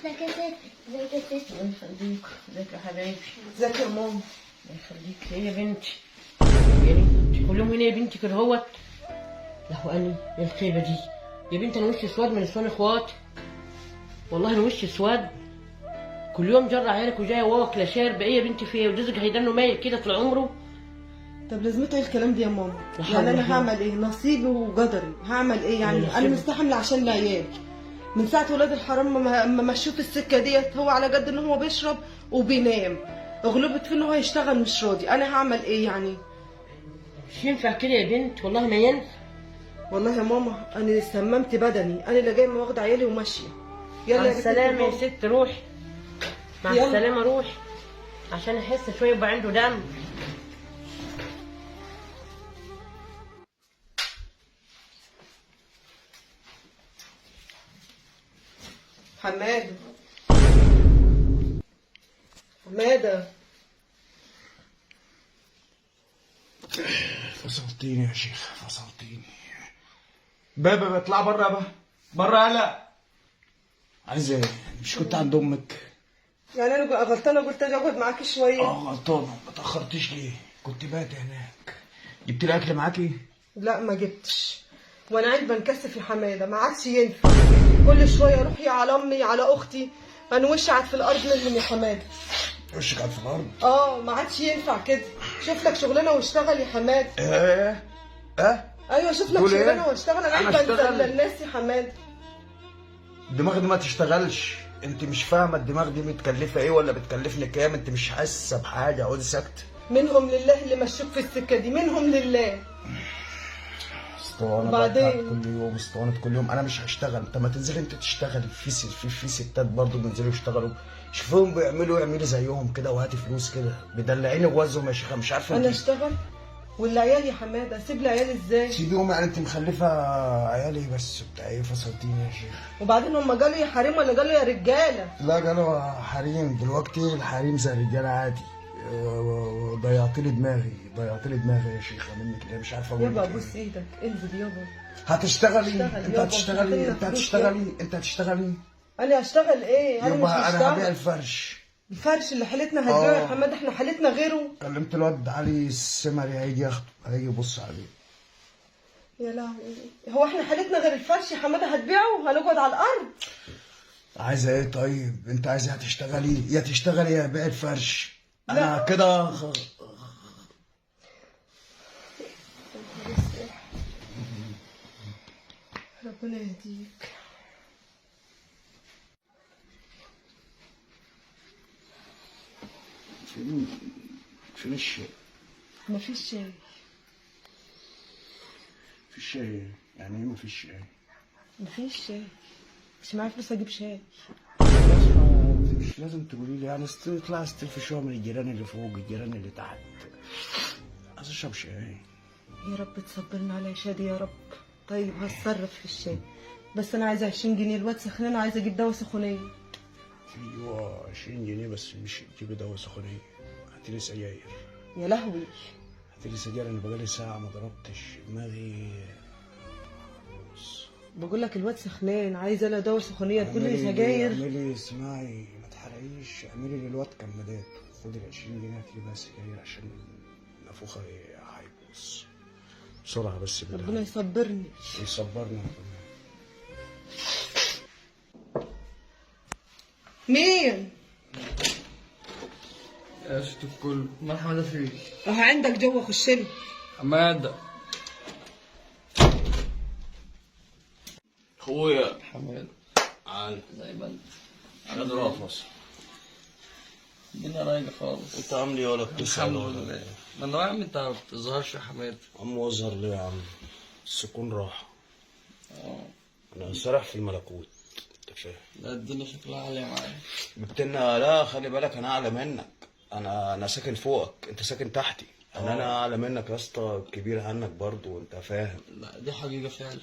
ازيك يا ست؟ ازيك يا ست؟ الله يخليك. ازيك يا حبايبي؟ ازيك يا ماما؟ الله يخليك. ايه يا بنتي؟ يعني انت كل يوم هنا يا بنتي كده اهوت؟ لا اني ايه الخيبه دي يا بنتي؟ انا وشي اسود من اسوان اخواتي، والله انا وشي اسود. كل يوم جرى عيالك وجايه واكله شاربه. ايه يا بنتي في ايه؟ ورزقك هيدنه مايل كده طول عمره. طب لازمته ايه الكلام ده يا ماما؟ لا حول يعني ولا انا قوة. هعمل ايه؟ نصيبي وقدري، هعمل ايه يعني؟ لا انا نصيب. مستحمله عشان العيال من ساعه ولاد الحرام ما مشوه في السكه ديت. هو على قد ان هو بيشرب وبينام، غلبت في ان هو يشتغل مش راضي. انا هعمل ايه يعني؟ مش ينفع كده يا بنت، والله ما ينفع. والله يا ماما انا سممت بدني، انا اللي جايه واخده عيالي وماشيه. مع يلا يا بنتي السلامه يا ماما. ست، روحي. مع يلا. السلامه روحي عشان احس شويه يبقى عنده دم. حماده، حماده، فصلتيني يا شيخ، فصلتيني. بابا بطلع بره بقى، بره. هلا عايز ايه؟ مش كنت عند امك؟ يعني انا غلطانه قلت اجي اقعد معاكي شويه؟ غلطانه. ما تاخرتيش ليه؟ كنت بات هناك. جبت لي اكل معاكي؟ لا ما جبتش، وانا قاعد بنكسف يا حماده، ما عادش ينفع كل شويه اروح يا على امي يا على اختي، انا وشي قاعد في الارض منهم يا حماده. وشك قاعد في الارض؟ ما عادش ينفع كده. شوف لك شغلانه واشتغل يا حماده. ايه ايوه شوف لك تقول إيه؟ شغلانه واشتغل. انا أنا قاعد بنزل أشتغل؟ للناس يا حماده. الدماغ دي ما تشتغلش. انت مش فاهمه الدماغ دي متكلفه ايه ولا بتكلفني كام. انت مش حاسه بحاجه. اقعدي ساكته. منهم لله اللي مشوك في السكه دي، منهم لله. اسطوانه وبعدين؟ كل يوم اسطوانه كل يوم. انا مش هشتغل. طب ما تنزلي انت تشتغلي. في ستات برضه بينزلوا يشتغلوا. شوفيهم بيعملوا، اعملي زيهم كده وهاتي فلوس كده. بدلعيني وجوزهم يا شيخه. مش عارفه انا انت اشتغل والعيال يا حماده؟ اسيب لي عيالي ازاي؟ تسيبيهم يعني؟ انت مخلفه عيالي بس بتاع ايه؟ فصلتيني يا شيخ. وبعدين هم قالوا يا حريم ولا قالوا يا رجاله؟ لا قالوا حريم. دلوقتي الحريم زي الرجاله عادي. ضيعتلي دماغي، ضيعتلي دماغي يا شيخه منك ليه؟ مش عارفه اقول يابا لك ابوس ايه. ايدك، انزل يابا. هتشتغلي؟ اشتغل انت يابا، هتشتغلي؟ انت هتدينا فلوس هتشتغلي؟ انت هتشتغلي؟ انا هشتغل ايه؟ انا مش يبقى انا هبيع هشتغل. الفرش. الفرش اللي حالتنا هتبيعه يا آه. حماد؟ احنا حالتنا غيره. كلمت الواد علي السمري هيجي ياخده، هيجي يبص عليه. يا لهوي، هو احنا حالتنا غير الفرش يا حماده؟ هتبيعه؟ هنقعد على الارض؟ عايزه ايه طيب؟ انت عايزه هتشتغلي يا تشتغلي يا بيع الفرش. لا. انا كده ربنا يهديك. فين الشاي؟ مفيش شاي. في الشاي يعني ايه مفيش شاي؟ مفيش شاي، مش معايا فلوس اجيب شاي. مش لازم تقولي لي يعني. اطلع استلف شويه من الجيران اللي فوق، الجيران اللي تحت. عايز اشرب شاي. يا رب تصبرنا على شادي يا رب. طيب هتصرف في الشاي، بس انا عايزه 20 جنيه. الواد سخنان، عايزه اجيب دواء سخونيه. ايوه 20 جنيه بس مش تجيبي دواء سخونيه. هاتيلي سجاير. يا لهوي. هاتيلي سجاير. انا بقالي ساعه ما ضربتش دماغي. بقول لك الواد سخنان، عايزه انا دواء سخونيه تقول لي سجاير؟ اعملي اسمعي ما تحرقيش. اعملي للواد كمادات. خدي ال 20 جنيه هاتيلي بقى سجاير عشان نافوخه هيبوظ بسرعه. بس بالله ربنا يصبرني. يصبرنا. مين؟ يا ست الكل، ما حماده فيك؟ اهو عندك جوه، خش لي. حماده اخويا حماده عال زي ما انت. قادر اقفص. الدنيا رايقه خالص. انت عامل ايه ولا بتسأل الحمد ولا لله. ايه؟ ما انا يا عم انت ما بتظهرش يا حماده. عم اظهر ليه يا عم؟ السكون راح. اه انا سارح في الملكوت. انت فاهم؟ لا الدنيا شكلها عاليه معايا. جبت لنا. لا خلي بالك انا اعلى منك. انا ساكن فوقك، انت ساكن تحتي. انا اعلى منك يا اسطى، كبير عنك برضو. انت فاهم؟ لا دي حقيقه فعلا.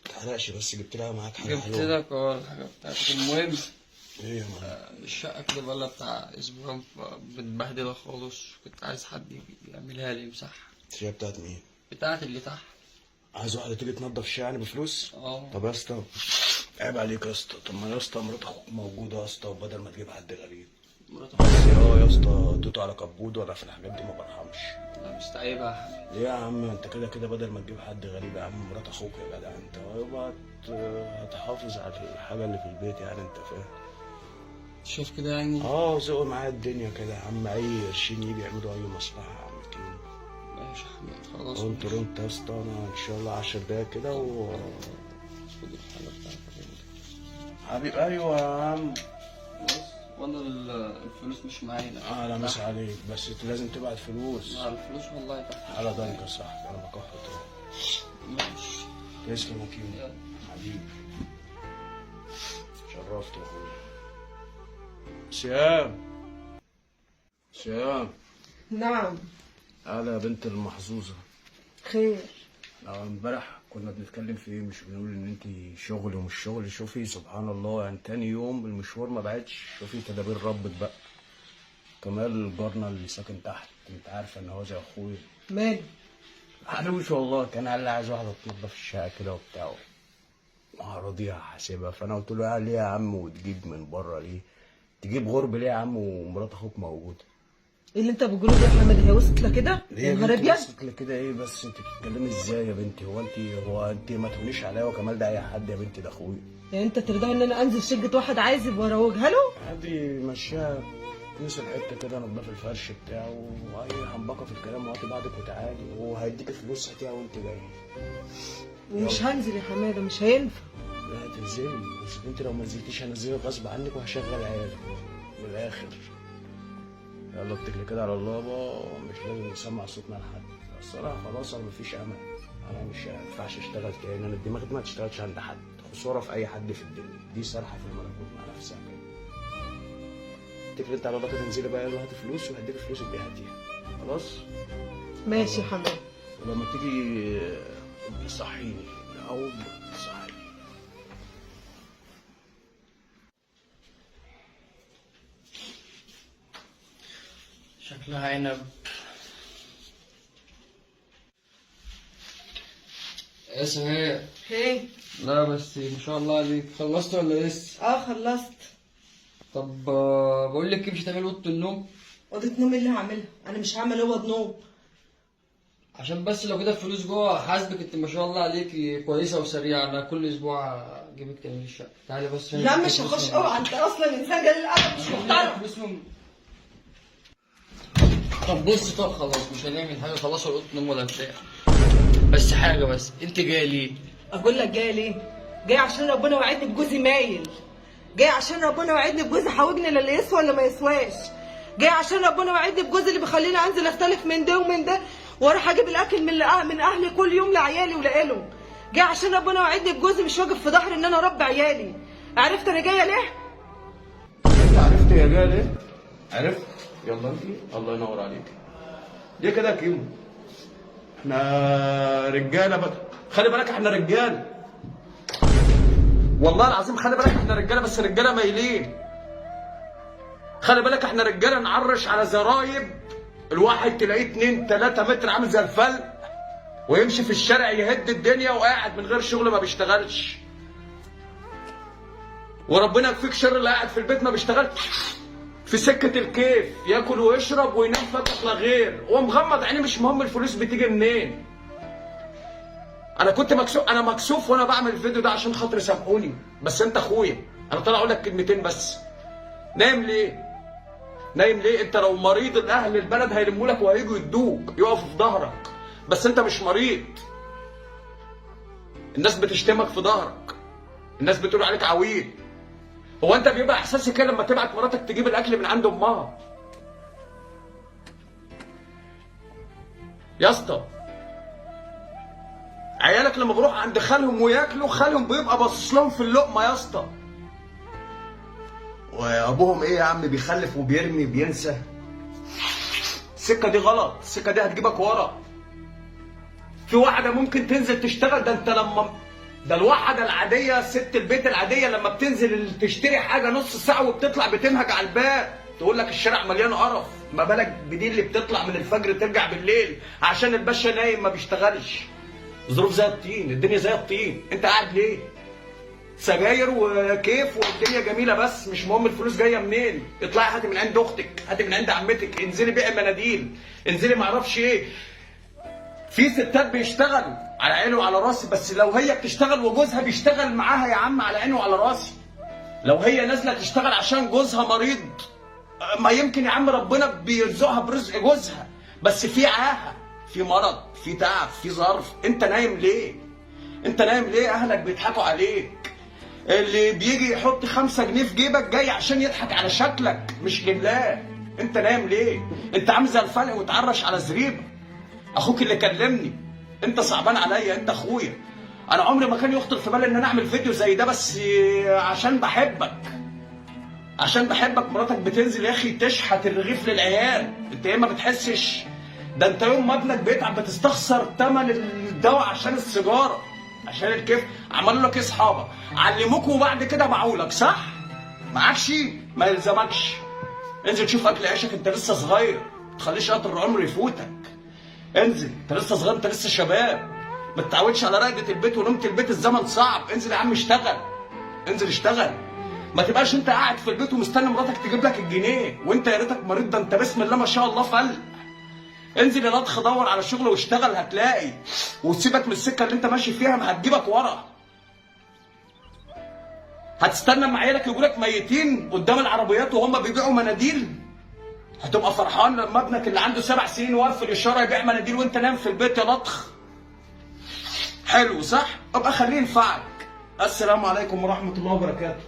ما تحرقش بس. جبت لها معاك حاجه جبت حلوه. لك الحاجه بتاعتك. المهم ايه يا مان؟ الشقه كده بقالها بتاع اسبوع متبهدله خالص. كنت عايز حد يعملها لي يمسحها. الشقه بتاعت مين؟ بتاعت اللي تحت. عايز واحده تيجي تنضف الشقه يعني بفلوس؟ اه طب يا اسطى عيب عليك يا اسطى. طب ما يا اسطى مرات اخوك موجوده يا اسطى، وبدل ما تجيب حد غريب. مرات بس يا اسطى توتو على كبود، وانا في الحاجات دي ما برحمش. لا مستعيبة يا حبيبي. ليه يا عم؟ انت كده كده بدل ما تجيب حد غريب يا عم، مرات اخوك يا جدع انت، ويبقى هتحافظ على الحاجه اللي في البيت يعني، انت فاهم. شايف كده يعني؟ زق معايا الدنيا كده يا عم، اي قرشين يجي يعملوا اي مصلحه يا عم كده. ماشي يا حبيبي خلاص. انت يا اسطى، انا ان شاء الله 10 دقايق كده خد الحاجة بتاعتك. حبيب ايوه يا عم. بص وانا الفلوس مش معايا. لا مش عليك، بس انت لازم تبعت فلوس. الفلوس والله تحت. على ضنك يا صاحبي، انا بكحط. ماشي. تسلم يا كيمو يلا. حبيبي، شرفت يا اخويا. سيام سيام. نعم. هلا يا بنت المحظوظه. خير. امبارح كنا بنتكلم في ايه؟ مش بنقول ان انت شغل ومش شغل؟ شوفي سبحان الله، يعني تاني يوم المشوار ما بعدش. شوفي تدابير ربك بقى. كمال جارنا اللي ساكن تحت، انت عارفه ان هو زي اخويا. ماله؟ حلوش والله، كان قال لي عايز واحده تنضف الشقه كده وبتاع، هرضيها حاسبها. فانا قلت له ليه يا عم وتجيب من بره ليه؟ تجيب غرب ليه يا عم ومرات اخوك موجوده؟ ايه اللي انت بتقوله ده يا حماد؟ هي وصلت لكده؟ ليه يا يا نهار بنتي ابيض. وصلت لكده ايه بس؟ انت بتتكلمي ازاي يا بنتي؟ هو انت ما تهونيش عليا، وكمال ده اي حد يا بنتي، ده اخويا. يعني انت ترضى ان انا انزل شقه واحد عايزب واروجها له؟ عادي مشيها، نسي الحته كده، نضف الفرش بتاعه، واي حنبقه في الكلام، وقت بعدك وتعالي، وهيديك فلوس هاتيها وانت جايه. ومش هنزل يا حماده، مش هينفع. لا هتنزلي، بس انت لو ما نزلتيش هنزلك غصب عنك، وهشغل عيالك من الاخر. يلا اتكلي كده على الله بقى، مش لازم نسمع صوتنا لحد. الصراحه خلاص انا مفيش امل، انا مش هينفعش اشتغل تاني. انا الدماغ دي ما تشتغلش عند حد، خساره في اي حد في الدنيا دي، سرحه في الملكوت مع نفسها كده. اتكلي انت على الله كده، انزلي بقى، يلا هاتي فلوس وهديك فلوس اللي هاتيها. خلاص ماشي يا حماده. ولما تيجي صحيني او صحيني. شكلها عنب. يا سهير. هي. لا بس ما شاء الله عليك، خلصت ولا لسه؟ خلصت. طب بقول لك مش هتعمل اوضه النوم؟ اوضه نوم اللي هعملها؟ انا مش هعمل اوضه نوم. عشان بس لو كده الفلوس جوه حاسبك، انت ما شاء الله عليكي كويسه وسريعه. انا كل اسبوع اجيبك تعملي الشقه. تعالي بس. لا مش هخش. اوعى، انت اصلا انسان قليل الادب، مش محترم. طب بص، طب خلاص مش هنعمل حاجه، خلاص ولا اوضه نوم ولا بتاع. بس حاجه، بس انت جايه ليه؟ اقول لك جاي ليه؟ جاي عشان ربنا وعدني بجوزي مايل. جاي عشان ربنا وعدني بجوزي حاوجني لا اللي يسوى ولا ما يسواش. جاي عشان ربنا وعدني بجوزي اللي بيخليني انزل اختلف من ده ومن ده، واروح اجيب الاكل من اهلي كل يوم لعيالي ولقيلهم. جاي عشان ربنا وعدني بجوزي مش واقف في ظهري ان انا اربي عيالي. عرفت انا جايه ليه؟ انت عرفت يا جايه ليه؟ عرفت؟ يلا انت، الله ينور عليك. ليه كده يا كيمو؟ احنا رجاله بقى، خلي بالك احنا رجاله. والله العظيم خلي بالك احنا رجاله، بس رجاله مايلين. خلي بالك احنا رجاله نعرش على زرايب، الواحد تلاقيه 2 3 متر عامل زي الفلق، ويمشي في الشارع يهد الدنيا وقاعد من غير شغل ما بيشتغلش. وربنا يكفيك شر اللي قاعد في البيت ما بيشتغلش، في سكة الكيف ياكل ويشرب وينام فاتح لا غير، ومغمض عينيه مش مهم الفلوس بتيجي منين. انا كنت مكسوف، انا مكسوف وانا بعمل الفيديو ده عشان خاطر سامحوني، بس انت اخويا، انا طالع اقول لك كلمتين بس. نايم ليه؟ نايم ليه؟ انت لو مريض الاهل البلد هيلموا لك وهيجوا يدوك، يقفوا في ظهرك، بس انت مش مريض. الناس بتشتمك في ظهرك، الناس بتقول عليك عويل. هو انت بيبقى احساسك ايه لما تبعت مراتك تجيب الاكل من عند امها؟ يا اسطى عيالك لما بروح عند خالهم وياكلوا، خالهم بيبقى باصص لهم في اللقمه يا اسطى. وابوهم ايه يا عم؟ بيخلف وبيرمي بينسى. السكه دي غلط، السكه دي هتجيبك ورا. في واحده ممكن تنزل تشتغل، ده انت لما ده الواحده العاديه، ست البيت العاديه لما بتنزل تشتري حاجه نص ساعه وبتطلع بتنهج على الباب، تقول لك الشارع مليان قرف، ما بالك بدي اللي بتطلع من الفجر ترجع بالليل عشان الباشا نايم ما بيشتغلش. الظروف زي الطين، الدنيا زي الطين، انت قاعد ليه؟ سجاير وكيف والدنيا جميله، بس مش مهم الفلوس جايه منين. اطلعي هاتي من عند اختك، هاتي من عند عمتك، انزلي بيعي مناديل، انزلي معرفش ايه. في ستات بيشتغلوا على عيني وعلى راسي، بس لو هي بتشتغل وجوزها بيشتغل معاها يا عم على عيني وعلى راسي. لو هي نازله تشتغل عشان جوزها مريض، ما يمكن يا عم ربنا بيرزقها برزق جوزها، بس في عاهه، في مرض، في تعب، في ظرف. انت نايم ليه؟ انت نايم ليه؟ اهلك بيضحكوا عليك. اللي بيجي يحط 5 جنيه في جيبك جاي عشان يضحك على شكلك مش لله. انت نايم ليه؟ انت عامل زي الفلق وتعرش على زريبه. اخوك اللي كلمني، انت صعبان عليا، انت اخويا. انا عمري ما كان يخطر في بالي ان انا اعمل فيديو زي ده، بس عشان بحبك. عشان بحبك. مراتك بتنزل يا اخي تشحت الرغيف للعيال، انت ايه ما بتحسش؟ ده انت يوم ما ابنك بيتعب بتستخسر ثمن الدواء عشان السيجاره، عشان الكيف. عملوا لك ايه اصحابك؟ علموك وبعد كده باعوا لك، صح؟ معكش ما يلزمكش. انزل شوف اكل عيشك، انت لسه صغير، ما تخليش قطر العمر يفوتك. انزل، انت لسه صغير، انت لسه شباب. ما تتعودش على رقدة البيت ونومة البيت، الزمن صعب. انزل يا عم اشتغل، انزل اشتغل. ما تبقاش انت قاعد في البيت ومستني مراتك تجيب لك الجنيه وانت يا ريتك مريض. ده انت بسم الله ما شاء الله فل. انزل يا لطخ دور على شغل واشتغل هتلاقي، وسيبك من السكه اللي انت ماشي فيها ما هتجيبك ورا. هتستنى اما عيالك يجوا ميتين قدام العربيات وهم بيبيعوا مناديل؟ هتبقى فرحان لما ابنك اللي عنده 7 سنين واقف في الاشاره يبيع مناديل وانت نايم في البيت يا لطخ؟ حلو صح؟ ابقى خليه ينفعك. السلام عليكم ورحمه الله وبركاته.